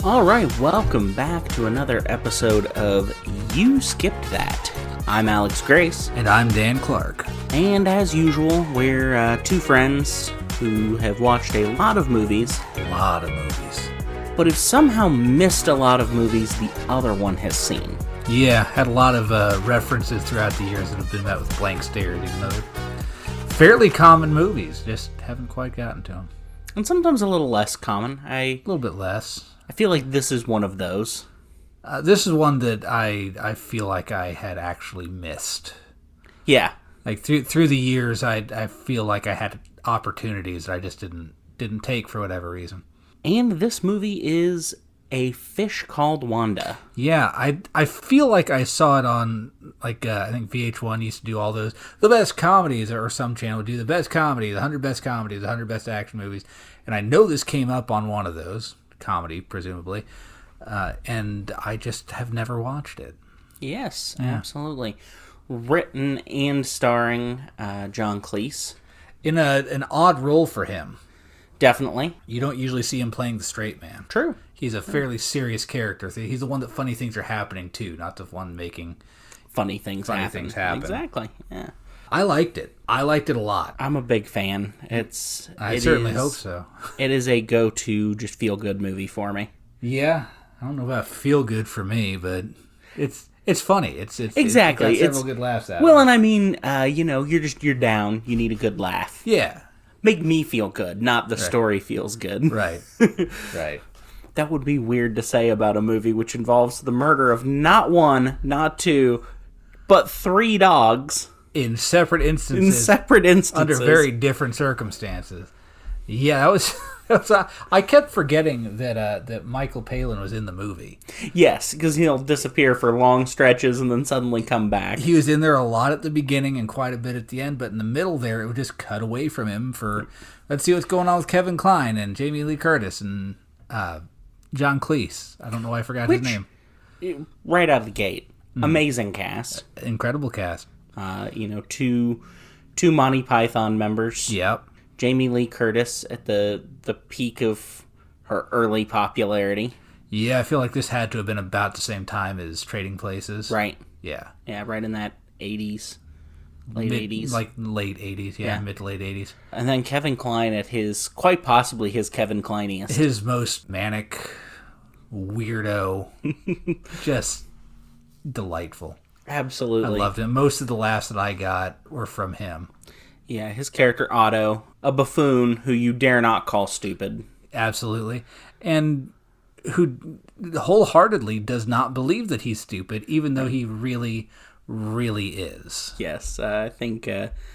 All right, welcome back to another episode of You Skipped That. I'm Alex Grace. And I'm Dan Clark. And as usual, we're two friends who have watched a lot of movies. But have somehow missed a lot of movies the other one has seen. Yeah, had a lot of references throughout the years that have been met with blank stares, even though they're fairly common movies. Just haven't quite gotten to them. And sometimes a little less common. A little bit less. I feel like this is one of those. This is one that I feel like I had actually missed. Yeah. Like through the years, I feel like I had opportunities that I just didn't take for whatever reason. And this movie is A Fish Called Wanda. Yeah, I feel like I saw it on, like, I think VH1 used to do all those, the best comedies, or some channel would do the best comedies, 100 best comedies, 100 best action movies. And I know this came up on one of those, comedy, presumably, and I just have never watched it. Yes, absolutely. Written and starring John Cleese. In an odd role for him. Definitely. You don't usually see him playing the straight man. True. He's a fairly serious character. He's the one that funny things are happening to, not the one making funny things happen. Exactly. Yeah. I liked it. I liked it a lot. I'm a big fan. I certainly hope so. It is a go-to, just feel-good movie for me. Yeah. I don't know about feel good for me, but it's funny. It's exactly. It's got several good laughs out of it. Well, and I mean, you're down. You need a good laugh. Yeah. Make me feel good, not the story feels good. Right. Right. That would be weird to say about a movie which involves the murder of not one, not two, but 3 dogs. In separate instances. Under very different circumstances. Yeah, that was I kept forgetting that Michael Palin was in the movie. Yes, because he'll disappear for long stretches and then suddenly come back. He was in there a lot at the beginning and quite a bit at the end, but in the middle there, it would just cut away from him for, let's see what's going on with Kevin Kline and Jamie Lee Curtis and John Cleese. I don't know why I forgot his name. Right out of the gate. Amazing cast. Incredible cast. Two Monty Python members. Yep. Jamie Lee Curtis at the peak of her early popularity. Yeah, I feel like this had to have been about the same time as Trading Places. Right. Yeah. Yeah, right in that 80s. Late 80s. Like late 80s, yeah, mid to late 80s. And then Kevin Kline at quite possibly his Kevin Kline-iest. His most manic, weirdo, just delightful. Absolutely. I loved him. Most of the laughs that I got were from him. Yeah, his character Otto, a buffoon who you dare not call stupid. Absolutely. And who wholeheartedly does not believe that he's stupid, even though he really, really is. Yes, I think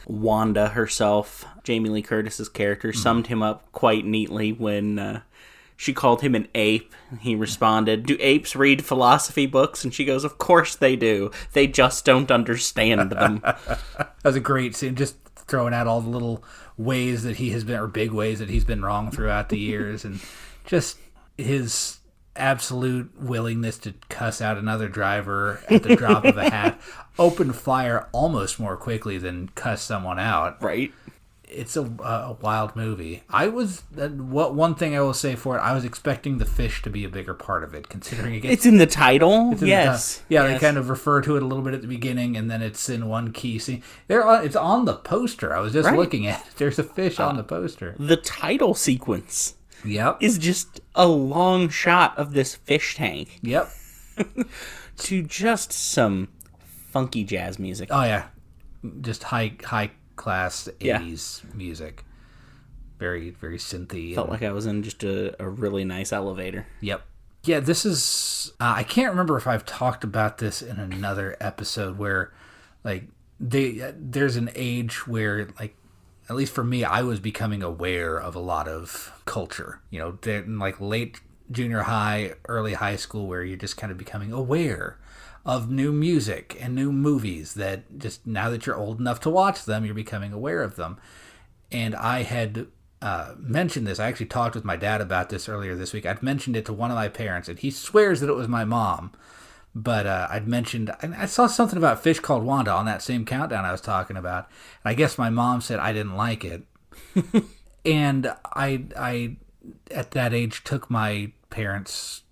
Wanda herself, Jamie Lee Curtis's character, summed him up quite neatly when she called him an ape. He responded, "Do apes read philosophy books?" And she goes, "Of course they do. They just don't understand them." That was a great scene, just throwing out all the little ways that he has been, or big ways that he's been wrong throughout the years, and just his absolute willingness to cuss out another driver at the drop of a hat, open fire almost more quickly than cuss someone out. Right. It's a wild movie. One thing I will say for it, I was expecting the fish to be a bigger part of it, considering it's in the title. Yes. They kind of refer to it a little bit at the beginning, and then it's in one key scene. It's on the poster. I was just looking at it. There's a fish on the poster. The title sequence. Yep. Is just a long shot of this fish tank. Yep. To just some funky jazz music. Oh yeah, just high class 80s music. Very, very synthy. Felt like I was in just a really nice elevator. Yep. Yeah, this is... I can't remember if I've talked about this in another episode where, like, there's an age where, like, at least for me, I was becoming aware of a lot of culture. You know, in, like, late junior high, early high school, where you're just kind of becoming aware of new music and new movies that just, now that you're old enough to watch them, you're becoming aware of them. And I had mentioned this. I actually talked with my dad about this earlier this week. I'd mentioned it to one of my parents, and he swears that it was my mom. But I'd mentioned, I saw something about A Fish Called Wanda on that same countdown I was talking about. And I guess my mom said I didn't like it. And I at that age, took my parents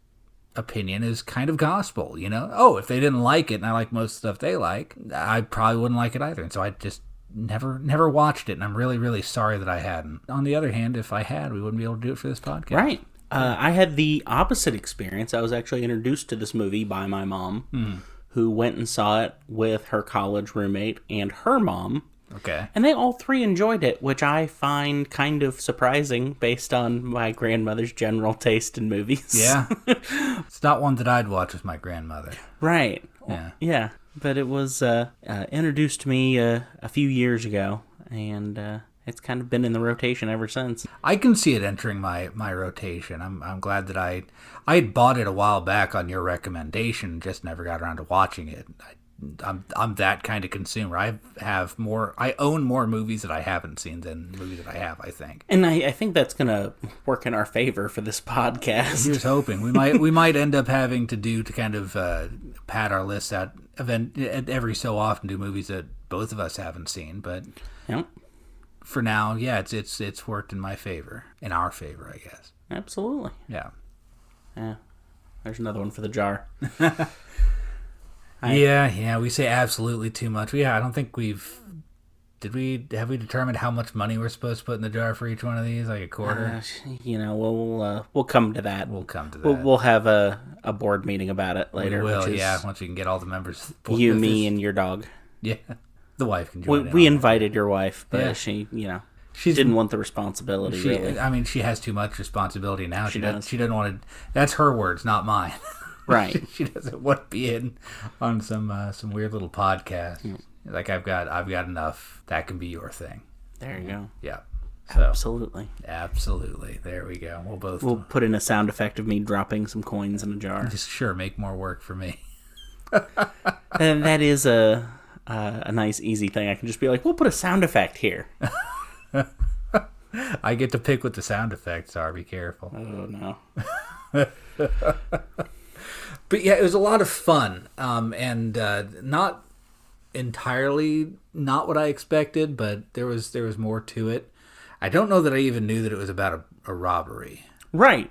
opinion is kind of gospel, you know? Oh, if they didn't like it and I like most stuff they like, I probably wouldn't like it either. And so I just never watched it, and I'm really, really sorry that I hadn't. On the other hand, if I had, we wouldn't be able to do it for this podcast. Right. I had the opposite experience. I was actually introduced to this movie by my mom, who went and saw it with her college roommate and her mom. Okay. And they all three enjoyed it, which I find kind of surprising based on my grandmother's general taste in movies. Yeah. It's not one that I'd watch with my grandmother. Right. Yeah. Yeah. But it was introduced to me a few years ago, and it's kind of been in the rotation ever since. I can see it entering my rotation. I'm glad that I had bought it a while back on your recommendation, just never got around to watching it. I'm that kind of consumer. I own more movies that I haven't seen than movies that I have, I think. And I think that's gonna work in our favor for this podcast. Here's hoping. We might end up having to kind of pad our lists out every so often, do movies that both of us haven't seen, but Yep. For now, yeah, it's worked in my favor. In our favor, I guess. Absolutely. Yeah. Yeah. There's another one for the jar. Yeah, we say absolutely too much. Yeah, I don't think have we determined how much money we're supposed to put in the jar for each one of these? Like a quarter? We'll come to that. We'll come to that. We'll have a board meeting about it later. We will, yeah, once we can get all the members. You, me, and your dog. Yeah, the wife can join in. We invited your wife, but yeah. she didn't want the responsibility, really. I mean, she has too much responsibility now. She does. She doesn't want to. That's her words, not mine. Right. She doesn't want to be in on some weird little podcast. Mm. Like I've got enough. That can be your thing. There you go. Yeah. So, absolutely. There we go. We'll put in a sound effect of me dropping some coins in a jar. Just sure, make more work for me. And that is a nice, easy thing. I can just be like, we'll put a sound effect here. I get to pick what the sound effects are. Be careful. Oh, no. But yeah, it was a lot of fun, and not entirely not what I expected, but there was more to it. I don't know that I even knew that it was about a robbery. Right.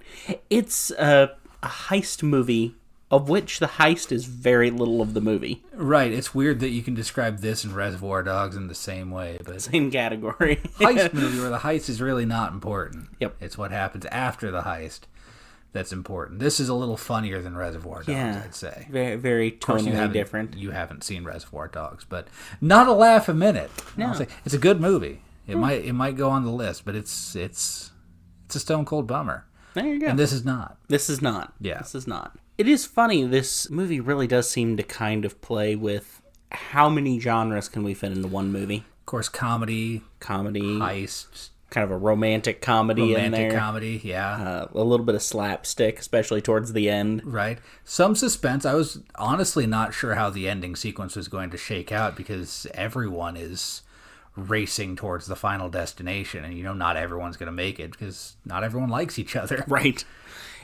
It's a heist movie, of which the heist is very little of the movie. Right. It's weird that you can describe this and Reservoir Dogs in the same way, but same category. Heist movie where the heist is really not important. Yep. It's what happens after the heist that's important. This is a little funnier than Reservoir Dogs, I'd say. Very, very tonally different. You haven't seen Reservoir Dogs, but not a laugh a minute. No. It's a good movie. It might go on the list, but it's a stone cold bummer. There you go. And this is not. This is not. Yeah. This is not. It is funny. This movie really does seem to kind of play with how many genres can we fit into one movie. Of course, comedy, heist, kind of a romantic comedy in there. Romantic comedy, yeah. A little bit of slapstick, especially towards the end. Right. Some suspense. I was honestly not sure how the ending sequence was going to shake out because everyone is racing towards the final destination, and not everyone's going to make it because not everyone likes each other. Right.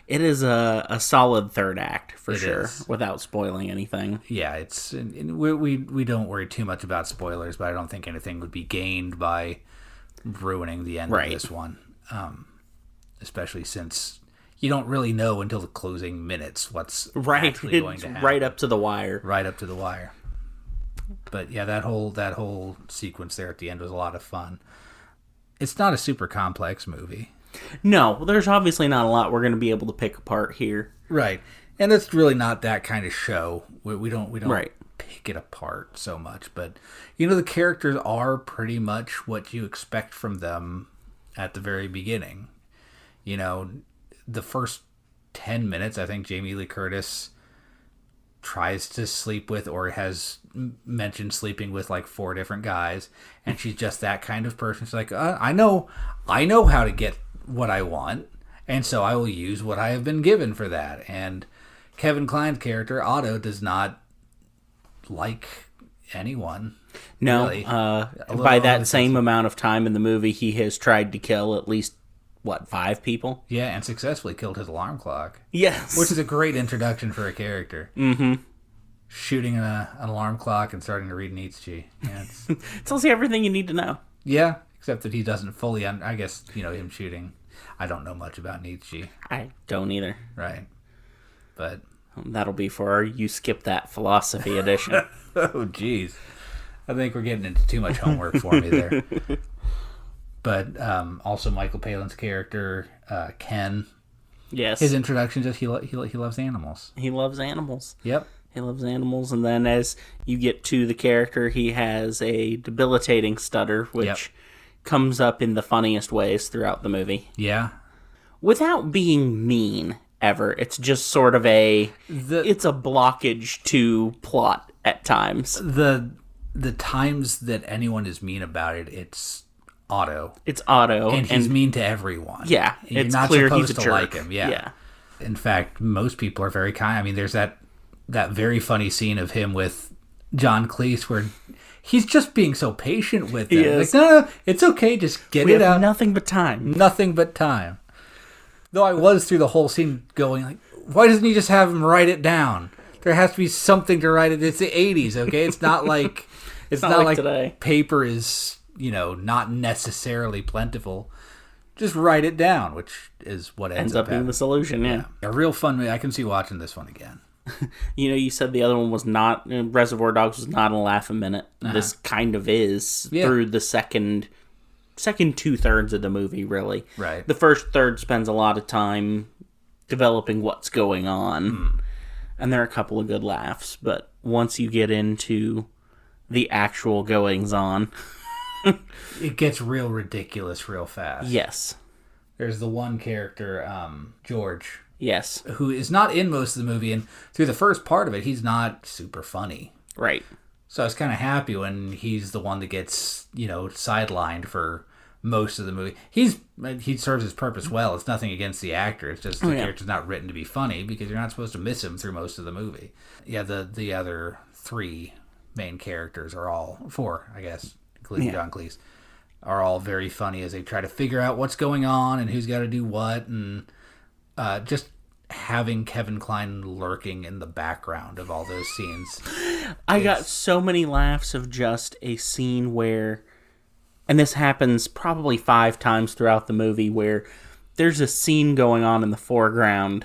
It is a solid third act for sure, is. without spoiling anything. Yeah, we don't worry too much about spoilers, but I don't think anything would be gained by ruining the end of this one, especially since you don't really know until the closing minutes what's actually going to happen. Right up to the wire. Right up to the wire. But yeah, that whole sequence there at the end was a lot of fun. It's not a super complex movie. No, there's obviously not a lot we're going to be able to pick apart here. Right. And it's really not that kind of show. We don't right. pick it apart so much. But, the characters are pretty much what you expect from them at the very beginning. The first 10 minutes, I think Jamie Lee Curtis tries to sleep with or has mentioned sleeping with like 4 different guys. And she's just that kind of person. She's like, I know how to get what I want, and so I will use what I have been given for that. And Kevin Kline's character, Otto, does not like anyone. No, really. By that same amount of time in the movie, he has tried to kill at least, 5 people? Yeah, and successfully killed his alarm clock. Yes. Which is a great introduction for a character. Mm-hmm. Shooting an alarm clock and starting to read Nietzsche. Yeah, it tells you everything you need to know. Yeah. Except that he doesn't fully, I guess, him shooting. I don't know much about Nietzsche. I don't either. Right. But that'll be for our You Skip That Philosophy edition. oh, jeez. I think we're getting into too much homework for me there. But also Michael Palin's character, Ken. Yes. His introduction just he loves animals. He loves animals. Yep. He loves animals, and then as you get to the character, he has a debilitating stutter, which comes up in the funniest ways throughout the movie. Yeah. Without being mean, ever. It's just sort of it's a blockage to plot at times. The times that anyone is mean about it, it's Otto. It's Otto. And he's mean to everyone. Yeah. You're not clear supposed to like him. Yeah. In fact, most people are very kind. I mean, there's that very funny scene of him with John Cleese where he's just being so patient with them. Like, no, it's okay. Just get it out. Nothing but time. Nothing but time. Though I was through the whole scene going like, why doesn't he just have him write it down? There has to be something to write it. It's the 80s, okay? It's not like it's not like today. Paper is, not necessarily plentiful. Just write it down, which is what ends up being the solution, yeah. A real fun movie. I can see watching this one again. You said the other one was not, Reservoir Dogs was not a laugh a minute. This kind of is through the second 2/3 of the movie, really. Right. The first third spends a lot of time developing what's going on, and there are a couple of good laughs, but once you get into the actual goings-on... it gets real ridiculous real fast. Yes. There's the one character, George... Yes. Who is not in most of the movie, and through the first part of it, he's not super funny. Right. So I was kind of happy when he's the one that gets, sidelined for most of the movie. He serves his purpose well. It's nothing against the actor. It's just the character's not written to be funny because you're not supposed to miss him through most of the movie. Yeah, the other three main characters are all, four, I guess, including John Cleese, are all very funny as they try to figure out what's going on and who's got to do what, and just having Kevin Kline lurking in the background of all those scenes. I got so many laughs of just a scene where, and this happens probably 5 times throughout the movie, where there's a scene going on in the foreground,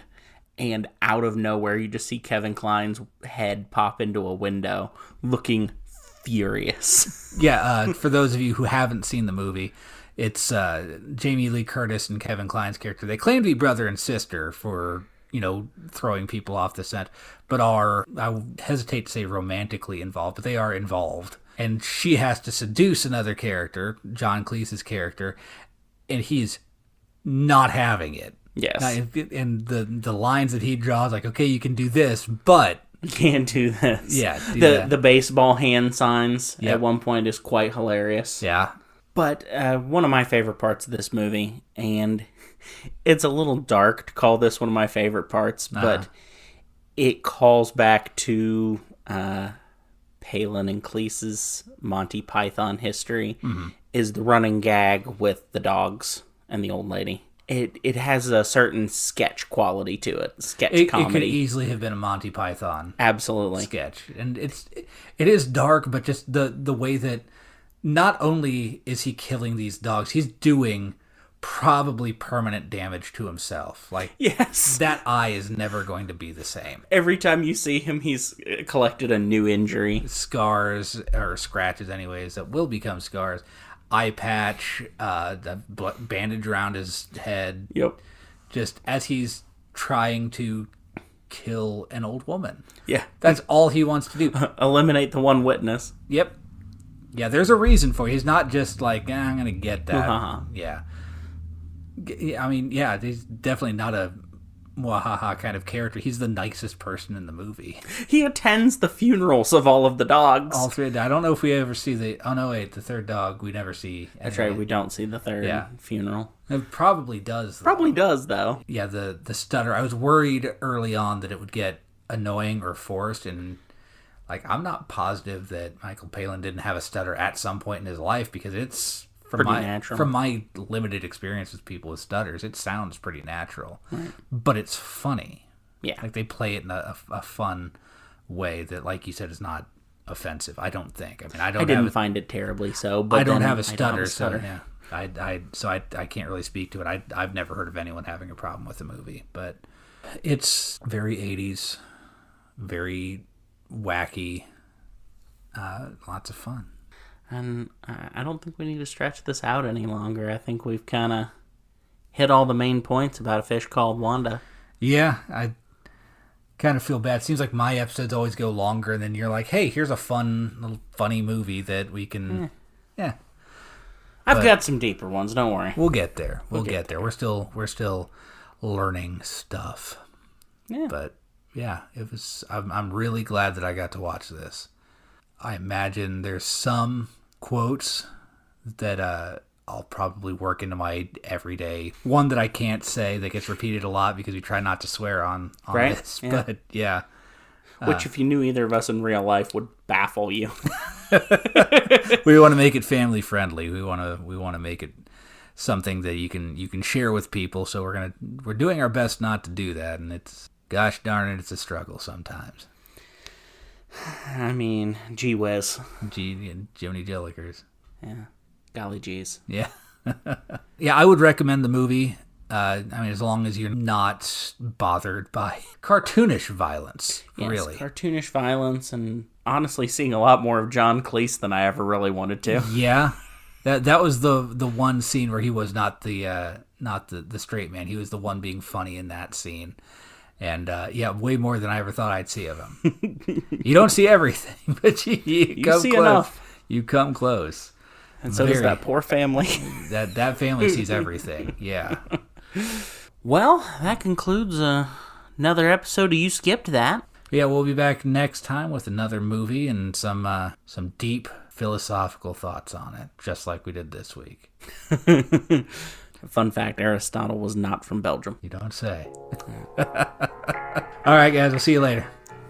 and out of nowhere you just see Kevin Kline's head pop into a window looking furious. Yeah, for those of you who haven't seen the movie, it's Jamie Lee Curtis and Kevin Kline's character. They claim to be brother and sister for, throwing people off the scent, but are, I hesitate to say romantically involved, but they are involved. And she has to seduce another character, John Cleese's character, and he's not having it. Yes. And the lines that he draws, like, okay, you can do this, but... You can't do this. Yeah. The baseball hand signs at one point is quite hilarious. Yeah. But one of my favorite parts of this movie, and it's a little dark to call this one of my favorite parts, but it calls back to Palin and Cleese's Monty Python history, is the running gag with the dogs and the old lady. It has a certain sketch quality to it, comedy. It could easily have been a Monty Python sketch. And it is dark, but just the way that not only is he killing these dogs, he's doing probably permanent damage to himself. Like, yes, that eye is never going to be the same. Every time you see him, he's collected a new injury. Scars, or scratches anyways, that will become scars. Eye patch, the bandage around his head. Yep. Just as he's trying to kill an old woman. Yeah. That's all he wants to do. Eliminate the one witness. Yep. Yeah, there's a reason for it. He's not just like, I'm going to get that. Yeah. I mean, yeah, he's definitely not a mwahaha kind of character. He's the nicest person in the movie. He attends the funerals of all of the dogs. All three. I don't know if we ever see the third dog we never see. That's right, we don't see the third funeral. It probably does, though. Probably does, though. Yeah, the stutter. I was worried early on that it would get annoying or forced, and I'm not positive that Michael Palin didn't have a stutter at some point in his life, because it's natural. From my limited experience with people with stutters, it sounds pretty natural. Right. But it's funny. Yeah. They play it in a fun way that, like you said, is not offensive, I don't think. I mean, I didn't find it terribly so, but I don't have a stutter. So yeah. I can't really speak to it. I've never heard of anyone having a problem with the movie, but It's very 80s, very wacky, lots of fun. And I don't think we need to stretch this out any longer. I think we've kind of hit all the main points about A Fish Called Wanda. Yeah, I kind of feel bad. Seems like my episodes always go longer, and then you're like, hey, here's a little funny movie that we can... Yeah. I've got some deeper ones, don't worry. We'll get there. We'll get there. We're still learning stuff. Yeah. But yeah, it was. I'm really glad that I got to watch this. I imagine there's some quotes that I'll probably work into my everyday. One that I can't say that gets repeated a lot because we try not to swear on right? this. Yeah. But yeah. Which, if you knew either of us in real life, would baffle you. We want to make it family friendly. We want to make it something that you can share with people. So we're doing our best not to do that, and it's, gosh darn it, it's a struggle sometimes. I mean, gee whiz. Jiminy Jillikers. Yeah. Golly geez. Yeah. Yeah, I would recommend the movie. I mean, as long as you're not bothered by cartoonish violence, yes, really. Cartoonish violence, and honestly seeing a lot more of John Cleese than I ever really wanted to. Yeah. That was the one scene where he was not the straight man. He was the one being funny in that scene. And yeah, way more than I ever thought I'd see of him. You don't see everything, but you come see close. Enough. You come close. And so does that poor family. That family sees everything. Yeah. Well, that concludes another episode of You Skipped That. Yeah, we'll be back next time with another movie and some deep philosophical thoughts on it, just like we did this week. Fun fact, Aristotle was not from Belgium. You don't say. All right, guys, we'll see you later.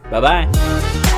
Bye-bye.